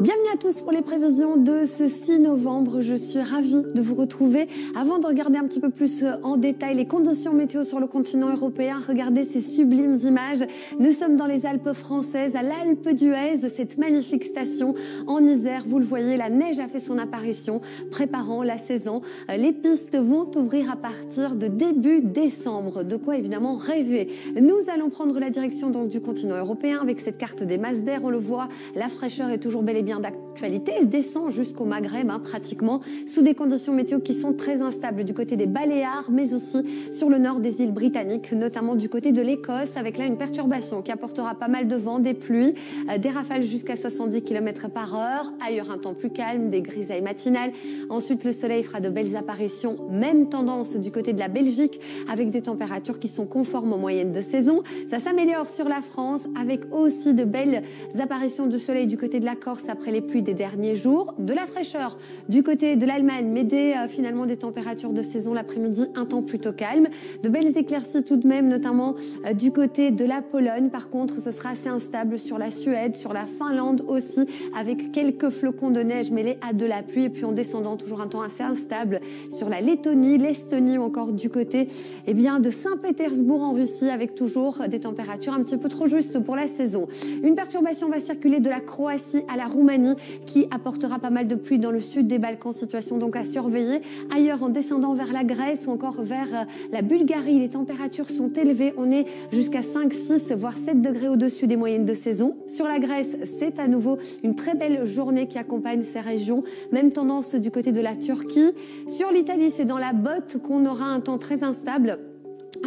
Bienvenue à tous pour les prévisions de ce 6 novembre. Je suis ravie de vous retrouver. Avant de regarder un petit peu plus en détail les conditions météo sur le continent européen, regardez ces sublimes images. Nous sommes dans les Alpes françaises, à l'Alpe d'Huez, cette magnifique station en Isère. Vous le voyez, la neige a fait son apparition, préparant la saison. Les pistes vont ouvrir à partir de début décembre. De quoi évidemment rêver. Nous allons prendre la direction donc du continent européen avec cette carte des masses d'air. On le voit, la fraîcheur est toujours bel et bien d'actualité. Elle descend jusqu'au Maghreb, pratiquement, sous des conditions météo qui sont très instables du côté des Baléares, mais aussi sur le nord des îles britanniques, notamment du côté de l'Écosse, avec là une perturbation qui apportera pas mal de vent, des pluies, des rafales jusqu'à 70 km par heure. Ailleurs, un temps plus calme, des grisailles matinales. Ensuite, le soleil fera de belles apparitions. Même tendance du côté de la Belgique, avec des températures qui sont conformes aux moyennes de saison. Ça s'améliore sur la France, avec aussi de belles apparitions du soleil du côté de la Corse après les pluies des derniers jours, de la fraîcheur du côté de l'Allemagne, mais finalement des températures de saison l'après-midi, un temps plutôt calme, de belles éclaircies tout de même, notamment du côté de la Pologne. Par contre, ce sera assez instable sur la Suède, sur la Finlande aussi, avec quelques flocons de neige mêlés à de la pluie, et puis en descendant, toujours un temps assez instable sur la Lettonie, l'Estonie ou encore du côté de Saint-Pétersbourg en Russie, avec toujours des températures un petit peu trop justes pour la saison. Une perturbation va circuler de la Croatie à la Roumanie, qui apportera pas mal de pluie dans le sud des Balkans, situation donc à surveiller. Ailleurs, en descendant vers la Grèce ou encore vers la Bulgarie, les températures sont élevées. On est jusqu'à 5, 6, voire 7 degrés au-dessus des moyennes de saison. Sur la Grèce, c'est à nouveau une très belle journée qui accompagne ces régions. Même tendance du côté de la Turquie. Sur l'Italie, c'est dans la botte qu'on aura un temps très instable,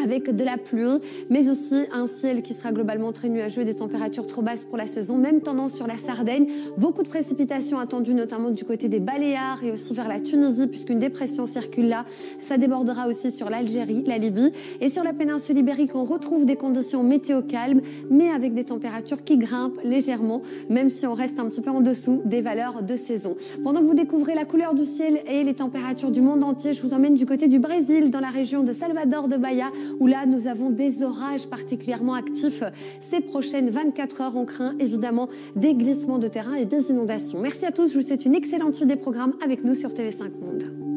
avec de la pluie, mais aussi un ciel qui sera globalement très nuageux et des températures trop basses pour la saison. Même tendance sur la Sardaigne. Beaucoup de précipitations attendues, notamment du côté des Baléares et aussi vers la Tunisie, puisqu'une dépression circule là. Ça débordera aussi sur l'Algérie, la Libye. Et sur la péninsule ibérique, on retrouve des conditions météo calmes, mais avec des températures qui grimpent légèrement, même si on reste un petit peu en dessous des valeurs de saison. Pendant que vous découvrez la couleur du ciel et les températures du monde entier, je vous emmène du côté du Brésil, dans la région de Salvador de Bahia, où là, nous avons des orages particulièrement actifs. Ces prochaines 24 heures, on craint évidemment des glissements de terrain et des inondations. Merci à tous, je vous souhaite une excellente suite des programmes avec nous sur TV5 Monde.